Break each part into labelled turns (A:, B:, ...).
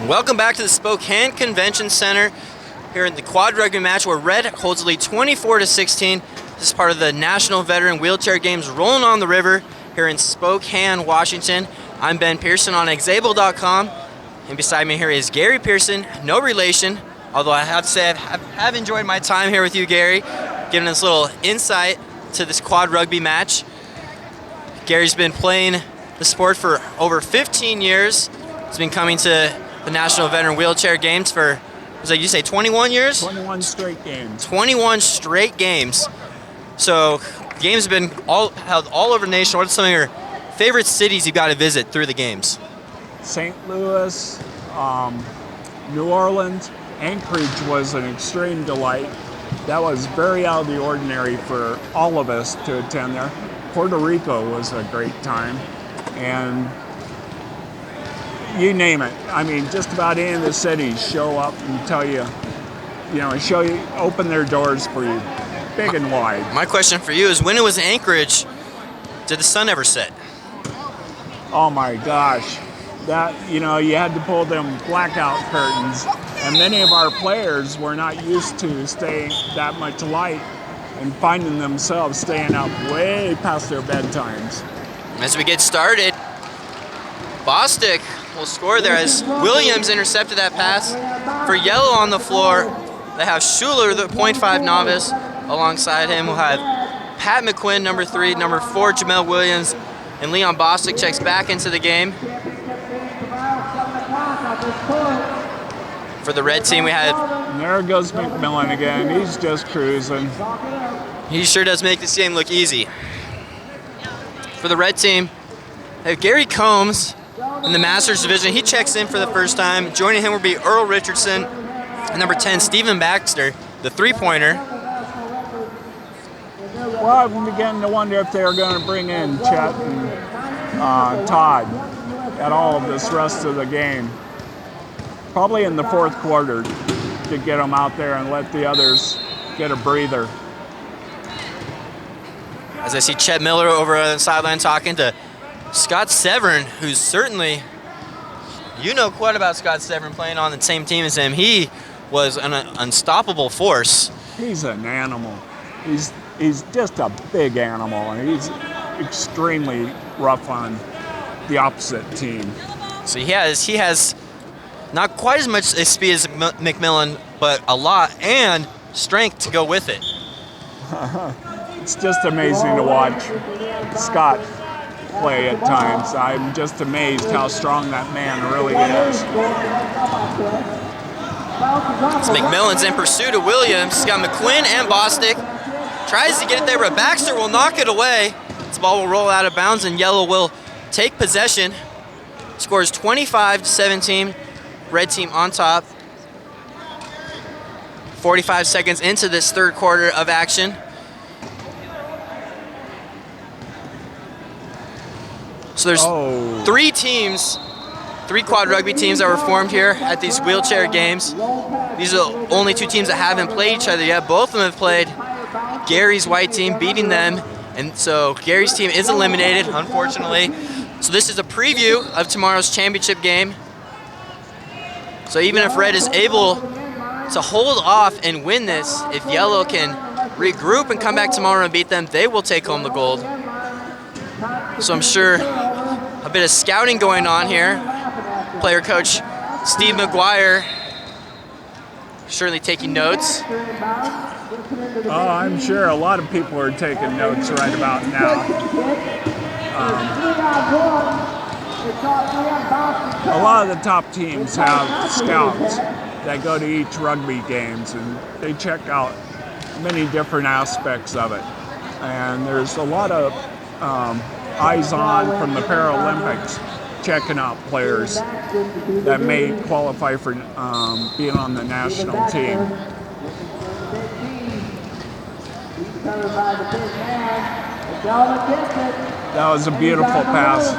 A: Welcome back to the Spokane Convention Center here in the quad rugby match where Red holds the lead 24-16. This is part of the National Veteran Wheelchair Games rolling on the river here in Spokane, Washington. I'm Ben Pearson on Exable.com, and beside me here is Gary Pearson, no relation, although I have to say I have enjoyed my time here with you, Gary, giving us a little insight to this quad rugby match. Gary's been playing the sport for over 15 years. He's been coming to the National Veteran Wheelchair Games for, was that you say 21 years?
B: 21 straight games.
A: 21 straight games. So games have been held all over the nation. What are some of your favorite cities you got to visit through the games?
B: St. Louis, New Orleans, Anchorage was an extreme delight. That was very out of the ordinary for all of us to attend there. Puerto Rico was a great time, and you name it. I mean, just about any of the cities show up and tell you, open their doors for you, big and wide.
A: My question for you is, when it was in Anchorage, did the sun ever set?
B: Oh my gosh. That, you had to pull them blackout curtains, and many of our players were not used to staying that much light and finding themselves staying up way past their bedtimes.
A: As we get started, Bostic will score there as Williams intercepted that pass. For yellow on the floor, they have Schuler, the .5 novice. Alongside him, we'll have Pat McQuinn, number 3, number 4, Jamel Williams, and Leon Bostic checks back into the game. For the red team, we have...
B: And there goes McMillan again. He's just cruising.
A: He sure does make this game look easy. For the red team, we have Gary Combs in the Masters Division. He checks in for the first time. Joining him will be Earl Richardson and number 10, Stephen Baxter, the three-pointer.
B: Well, I'm beginning to wonder if they're going to bring in Chet and Todd at all of this rest of the game. Probably in the fourth quarter to get them out there and let the others get a breather.
A: As I see Chet Miller over on the sideline talking to Scott Severn, who's certainly, quite about Scott Severn playing on the same team as him. He was an unstoppable force.
B: He's an animal. He's just a big animal, and he's extremely rough on the opposite team.
A: So he has not quite as much speed as McMillan, but a lot, and strength to go with it.
B: It's just amazing to watch Scott play at times. I'm just amazed how strong that man really is.
A: So McMillan's in pursuit of Williams. He's got McQuinn and Bostic. Tries to get it there, but Baxter will knock it away. This ball will roll out of bounds, and yellow will take possession. Scores 25-17. Red team on top. 45 seconds into this third quarter of action. So there's three quad rugby teams that were formed here at these wheelchair games. These are the only two teams that haven't played each other yet. Both of them have played Gary's white team, beating them. And so Gary's team is eliminated, unfortunately. So this is a preview of tomorrow's championship game. So even if Red is able to hold off and win this, if yellow can regroup and come back tomorrow and beat them, they will take home the gold. So I'm sure a bit of scouting going on here. Player coach Steve McGuire surely taking notes.
B: Oh, I'm sure a lot of people are taking notes right about now. A lot of the top teams have scouts that go to each rugby games, and they check out many different aspects of it. And there's a lot of eyes on from the Paralympics checking out players that may qualify for being on the national team. That was a beautiful pass.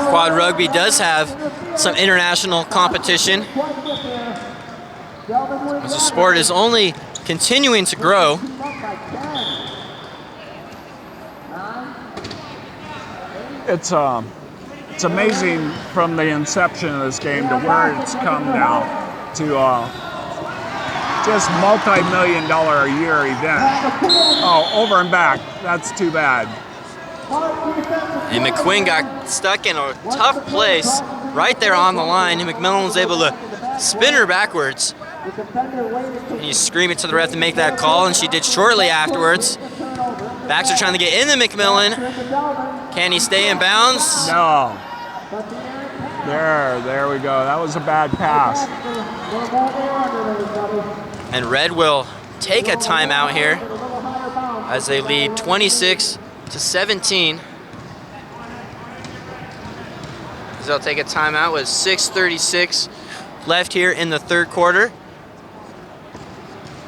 A: Quad rugby does have some international competition, as the sport is only continuing to grow.
B: It's It's amazing from the inception of this game to where it's come now to just multi-million-dollar a year event. Oh, over and back. That's too bad.
A: And McQuinn got stuck in a tough place right there on the line, and McMillan was able to spin her backwards. And you scream it to the ref to make that call, and she did shortly afterwards. Backs are trying to get into McMillan. Can he stay in bounds?
B: No. There we go. That was a bad pass.
A: And Red will take a timeout here as they lead 26-17. They'll take a timeout with 6:36 left here in the third quarter.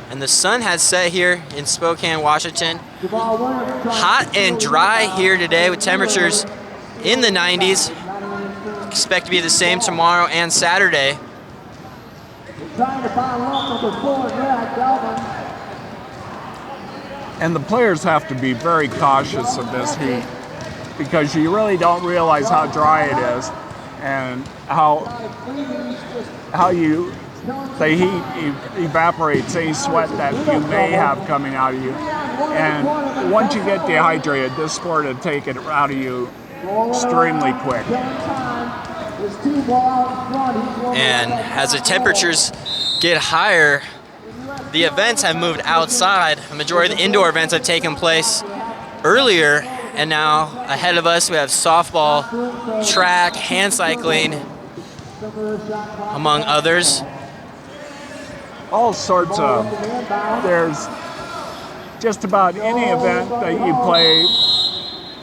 A: And the sun has set here in Spokane, Washington. Hot and dry here today with temperatures in the 90s. Expect to be the same tomorrow and Saturday.
B: And the players have to be very cautious of this heat because you really don't realize how dry it is and how the heat evaporates any sweat that you may have coming out of you. And once you get dehydrated, this sport will take it out of you extremely quick.
A: And as the temperatures get higher, the events have moved outside. A majority of the indoor events have taken place earlier, and now ahead of us we have softball, track, hand cycling, among others.
B: All sorts of, there's just about any event that you play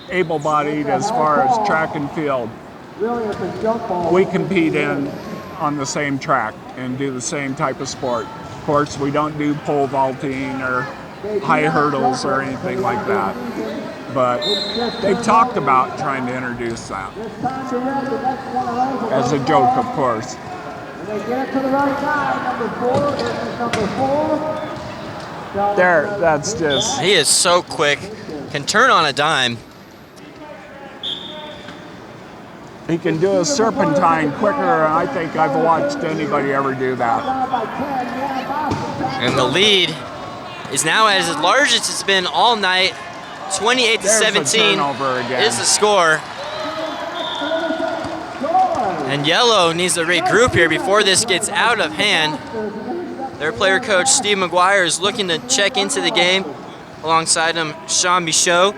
B: able-bodied as far as track and field. We compete in on the same track and do the same type of sport. Of course, we don't do pole vaulting or high hurdles or anything like that. But they've talked about trying to introduce that. As a joke, of course. There, that's just...
A: He is so quick, can turn on a dime.
B: He can do a serpentine quicker than I think I've watched anybody ever do that.
A: And the lead is now as large as it's been all night. 28-17 is the score. And yellow needs to regroup here before this gets out of hand. Their player coach, Steve McGuire, is looking to check into the game. Alongside him, Sean Michaud.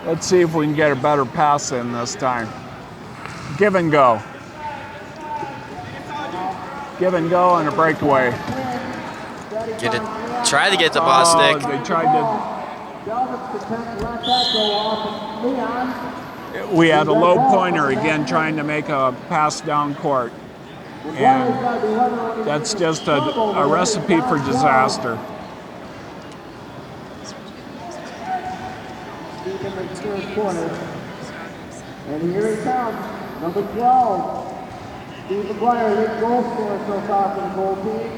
B: Let's see if we can get a better pass in this time. Give and go. Give and go and a breakaway.
A: Try to get the Bostic.
B: They tried to. We had a low pointer again trying to make a pass down court. And that's just a recipe for disaster.
C: And here it comes, number 12. Steve McGuire, lead goal scorer so far for the goal team.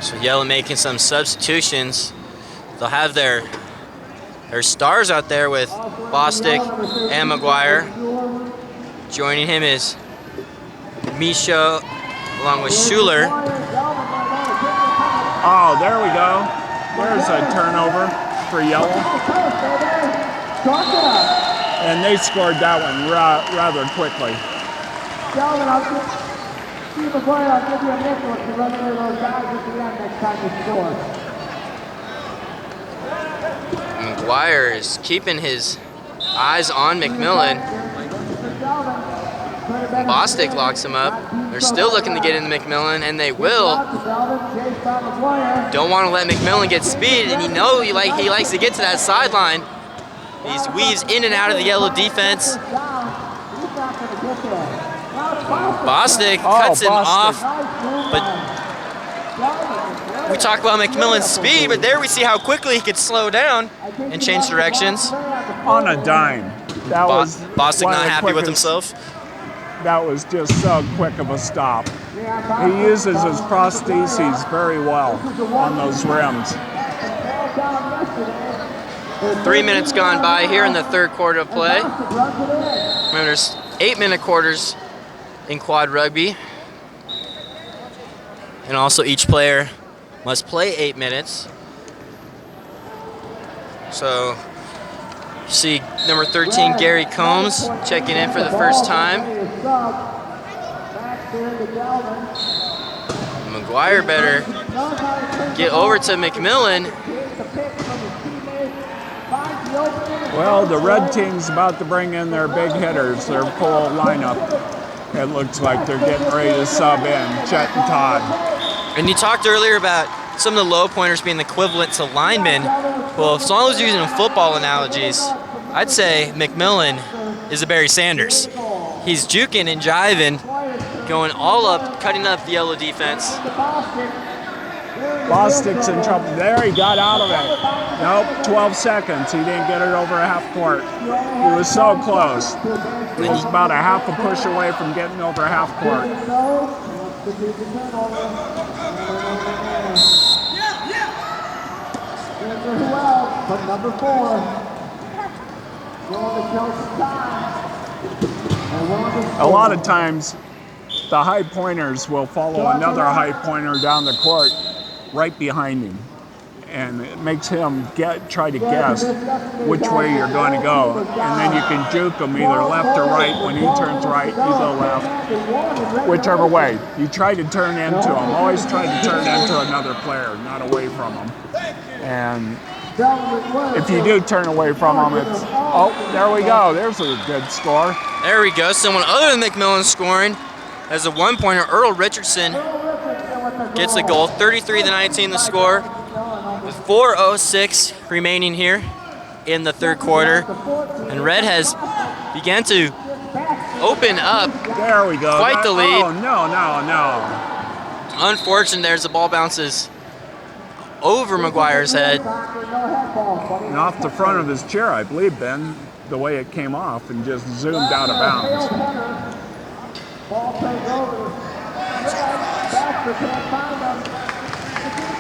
A: So yellow making some substitutions. They'll have their stars out there with Bostic and McGuire. Joining him is Michaud along with Schuler.
B: Oh, there we go. There's a turnover for yellow. And they scored that one rather quickly.
C: Steve McGuire, I'll give you a nickel to run into those guys at the end next time you score.
A: McGuire is keeping his eyes on McMillan. Bostic locks him up. They're still looking to get into McMillan, and they will. Don't want to let McMillan get speed, and he likes to get to that sideline. He weaves in and out of the yellow defense. Bostic cuts him off, but we talk about McMillan's speed, but there we see how quickly he could slow down and change directions.
B: On a dime. That was
A: Bostic not happy with himself.
B: That was just so quick of a stop. He uses his prostheses very well on those rims.
A: 3 minutes gone by here in the third quarter of play. Remember, there's 8-minute quarters in quad rugby. And also each player must play 8 minutes. So, you see number 13, Gary Combs, checking in for the first time. McGuire better get over to McMillan.
B: Well, the red team's about to bring in their big hitters, their full lineup. It looks like they're getting ready to sub in, Chet and Todd.
A: And you talked earlier about some of the low pointers being equivalent to linemen. Well, as long as you're using football analogies, I'd say McMillan is a Barry Sanders. He's juking and jiving, going all up, cutting up the yellow defense.
B: Bostic's in trouble. There, he got out of it. Nope, 12 seconds. He didn't get it over a half court. He was so close. He was about a half a push away from getting over half court.
C: But number 4.
B: A lot of times, the high pointers will follow another high pointer down the court right behind him. And it makes him try to guess which way you're going to go. And then you can juke him either left or right. When he turns right, you go left. Whichever way. You try to turn into him. Always try to turn into another player, not away from him. And if you do turn away from him, it's, oh, there we go. There's a good score.
A: There we go. Someone other than McMillan scoring. As a one-pointer, Earl Richardson gets a goal. 33-19 the score. With 4:06 remaining here in the third quarter. And Red has began to open up.
B: There we go.
A: Quite the lead.
B: Oh, no.
A: Unfortunate, there's the ball bounces over McGuire's head.
B: And off the front of his chair, I believe, Ben, the way it came off and just zoomed out of bounds.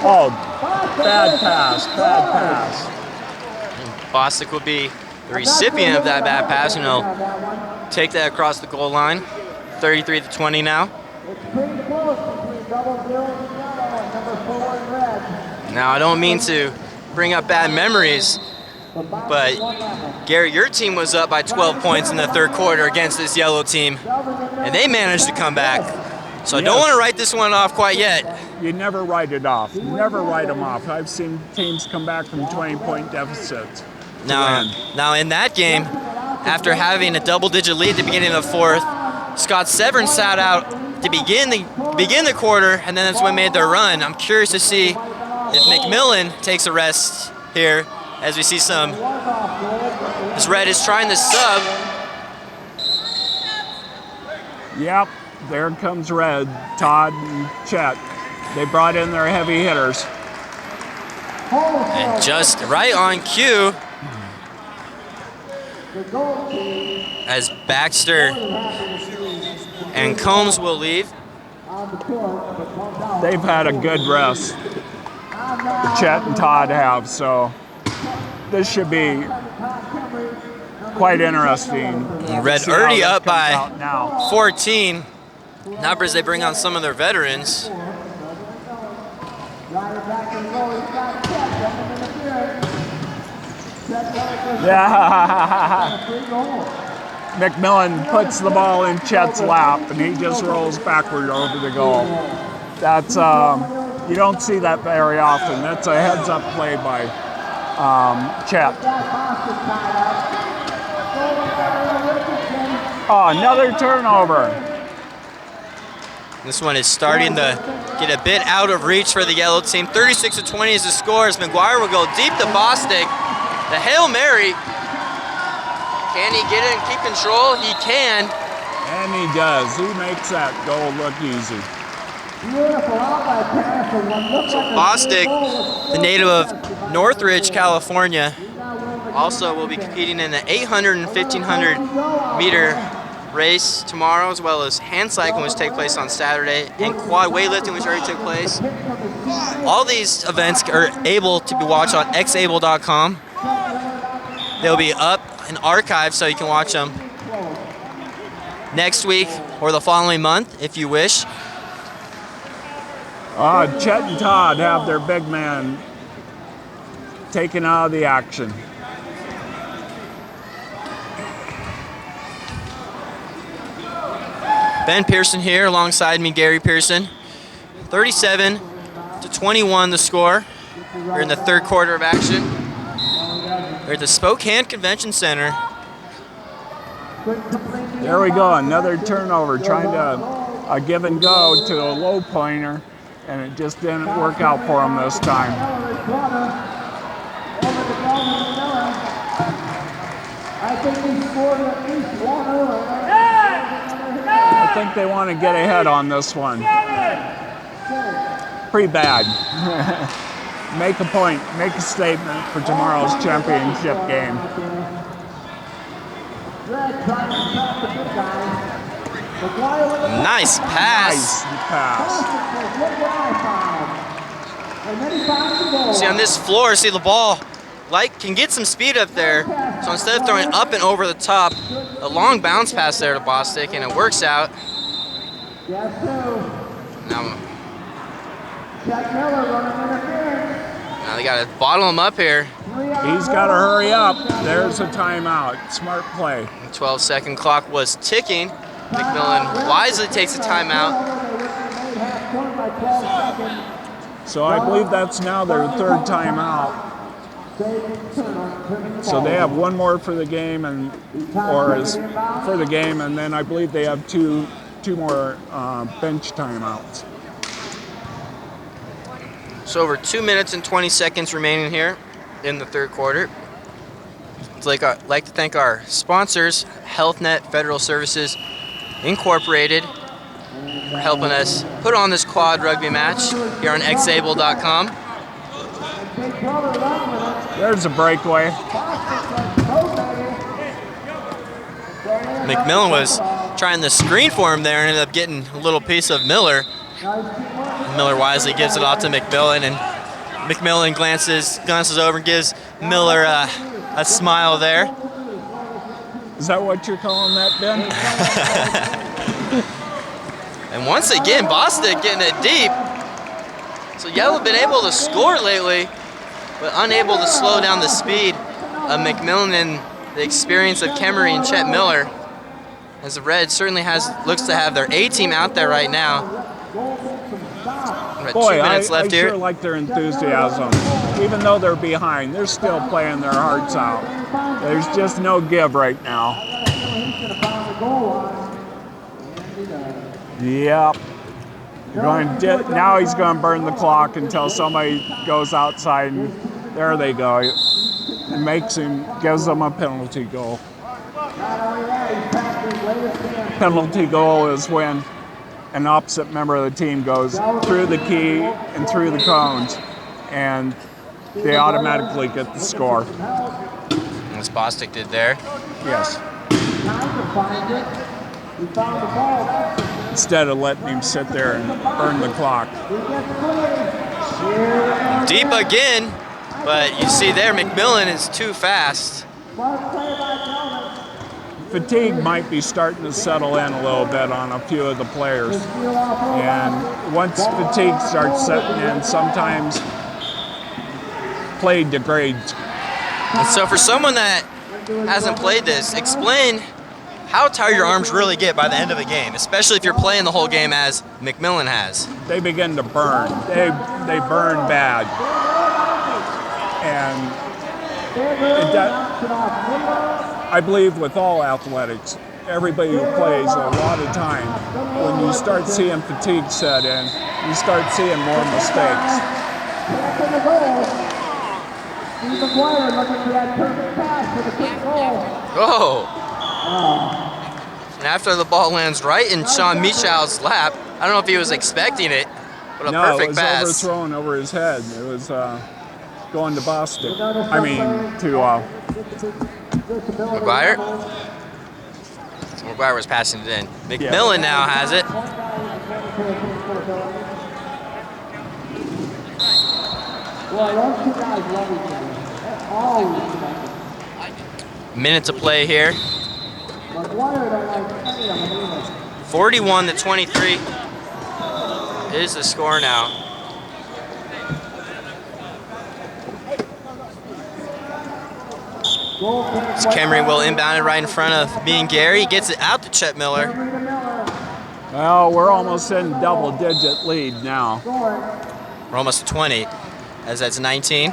B: Oh, bad pass.
A: Bostic will be the recipient of that bad pass, and he'll take that across the goal line. 33-20 now. Now, I don't mean to bring up bad memories, but Gary, your team was up by 12 points in the third quarter against this yellow team, and they managed to come back. So I don't want to write this one off quite yet.
B: You never write it off. You never write them off. I've seen teams come back from 20-point deficits.
A: Now in that game, after having a double-digit lead at the beginning of the fourth, Scott Severn sat out to begin the quarter, and then that's when they made their run. I'm curious to see if McMillan takes a rest here, as we see some. As Red is trying to sub.
B: Yep, there comes Red, Todd and Chet. They brought in their heavy hitters.
A: And just right on cue, as Baxter and Combs will leave.
B: They've had a good rest. Chet and Todd have, so this should be quite interesting.
A: Red already up by 14. Numbers, they bring on some of their veterans.
B: Yeah. McMillan puts the ball in Chet's lap, and he just rolls backward over the goal. That's you don't see that very often. That's a heads-up play by Chet. Oh, another turnover.
A: This one is starting to get a bit out of reach for the yellow team. 36-20 is the score as McGuire will go deep to Bostic. The Hail Mary. Can he get it and keep control? He can.
B: And he does. He makes that goal look easy.
A: Bostic, the native of Northridge, California, also will be competing in the 800 and 1500 meter race tomorrow, as well as hand cycling, which take place on Saturday, and quad weightlifting, which already took place. All these events are able to be watched on xable.com. They'll be up and archived so you can watch them next week or the following month if you wish.
B: Chet and Todd have their big man taken out of the action.
A: Ben Pearson here alongside me, Gary Pearson. 37-21 the score. We're in the third quarter of action. We're at the Spokane Convention Center.
B: There we go, another turnover, trying to give and go to a low pointer, and it just didn't work out for him this time. I think they want to get ahead on this one. Pretty bad. Make a point, make a statement for tomorrow's championship game.
A: Nice pass.
B: Nice pass.
A: See on this floor, see the ball can get some speed up there. So instead of throwing up and over the top, a long bounce pass there to Bostic, and it works out. Now they got to bottle him up here.
B: He's got to hurry up. There's a timeout. Smart play.
A: The 12-second clock was ticking. McMillan wisely takes a timeout.
B: So I believe that's now their third timeout. So they have one more for the game, and then I believe they have two more bench timeouts.
A: So over 2 minutes and 20 seconds remaining here in the third quarter. I'd like to thank our sponsors, HealthNet Federal Services Incorporated, for helping us put on this quad rugby match here on xable.com.
B: There's a breakaway.
A: McMillan was trying the screen for him there and ended up getting a little piece of Miller. Miller wisely gives it off to McMillan, and McMillan glances over and gives Miller a smile there.
B: Is that what you're calling that, Ben?
A: And once again, Bostic getting it deep. So Yellow have been able to score lately, but unable to slow down the speed of McMillan and the experience of Kemery and Chet Miller. As the Red certainly looks to have their A team out there right now.
B: Boy,
A: 2 minutes left here.
B: I sure like their enthusiasm. Even though they're behind, they're still playing their hearts out. There's just no give right now. Yep. Now he's going to burn the clock until somebody goes outside, and there they go. It gives them a penalty goal. Penalty goal is when an opposite member of the team goes through the key and through the cones, and they automatically get the score.
A: As Bostic did there.
B: Yes. Instead of letting him sit there and burn the clock.
A: Deep again, but you see there, McMillan is too fast.
B: Fatigue might be starting to settle in a little bit on a few of the players. And once fatigue starts setting in, sometimes play degrades.
A: And so for someone that hasn't played this, explain how tired your arms really get by the end of a game, especially if you're playing the whole game as McMillan has.
B: They begin to burn. They burn bad. And I believe with all athletics, everybody who plays a lot of time, when you start seeing fatigue set in, you start seeing more mistakes.
A: Oh! And after the ball lands right in Sean Michal's lap, I don't know if he was expecting it, but a perfect pass.
B: No, it was overthrown over his head. It was going to Bostic. To
A: McGuire. McGuire was passing it in. McMillan now has it. Minute to play here. 41-23 is the score now. So Camry will inbound it right in front of me and Gary. He gets it out to Chet Miller.
B: Well, we're almost in double-digit lead now.
A: We're almost to 20, as that's 19.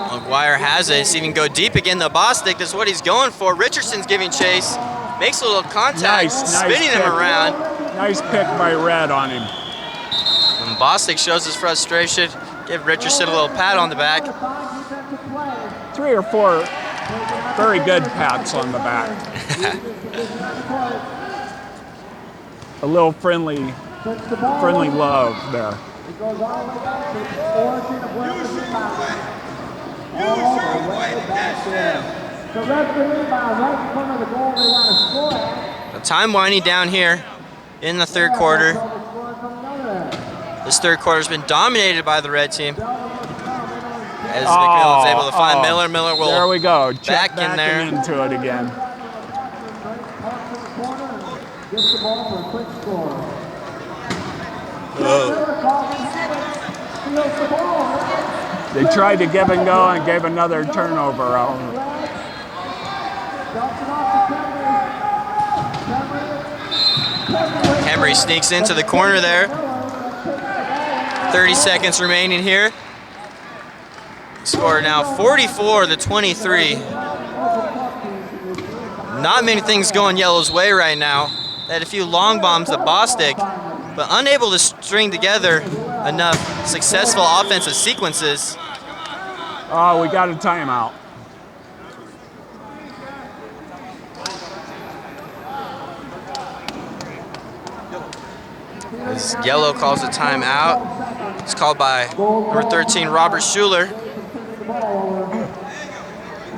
A: McGuire has it. It's even go deep again. The Bostic, this is what he's going for. Richardson's giving chase. Makes a little contact, spinning him around.
B: Nice pick by Red on him.
A: And Bostic shows his frustration. Give Richardson a little pat on the back.
B: 3 or 4 very good pats on the back. A little friendly love there.
A: The time winding down here in the third quarter. This third quarter's been dominated by the red team. As McMillan's able to find Miller. Miller will
B: there we go.
A: back in there.
B: Into it again. They tried to give and go and gave another turnover out.
A: Henry sneaks into the corner there. 30 seconds remaining here. Score now 44-23. Not many things going Yellow's way right now. They had a few long bombs to Bostic, but unable to string together enough successful offensive sequences.
B: Oh, we got a timeout.
A: As Yellow calls a timeout. It's called by number 13, Robert Schuler.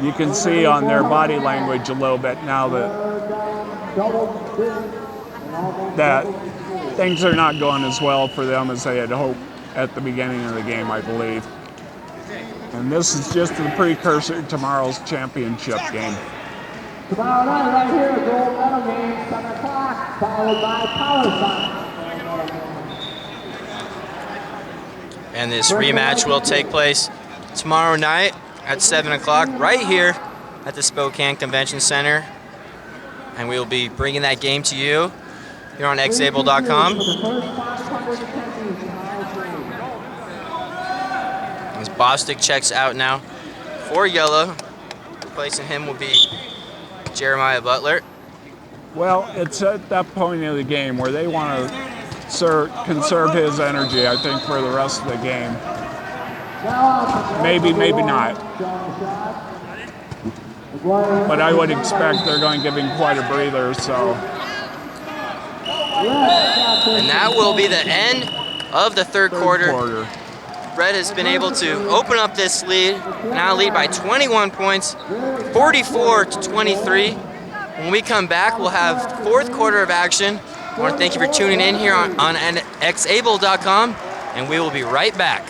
B: You can see on their body language a little bit now that things are not going as well for them as they had hoped at the beginning of the game, I believe. And this is just the precursor to tomorrow's championship game.
C: Tomorrow night, right here, gold medal game, 7 o'clock, followed by power science.
A: And this rematch will take place tomorrow night at 7 o'clock right here at the Spokane Convention Center. And we will be bringing that game to you here on xable.com. As Bostic checks out now for Yellow. Replacing him will be Jeremiah Butler.
B: Well, it's at that point of the game where they want to conserve his energy, I think, for the rest of the game. Maybe, maybe not. But I would expect they're going to give him quite a breather, so.
A: And that will be the end of the third quarter. Red has been able to open up this lead, now lead by 21 points, 44-23. When we come back, we'll have fourth quarter of action. I want to thank you for tuning in here on xable.com, and we will be right back.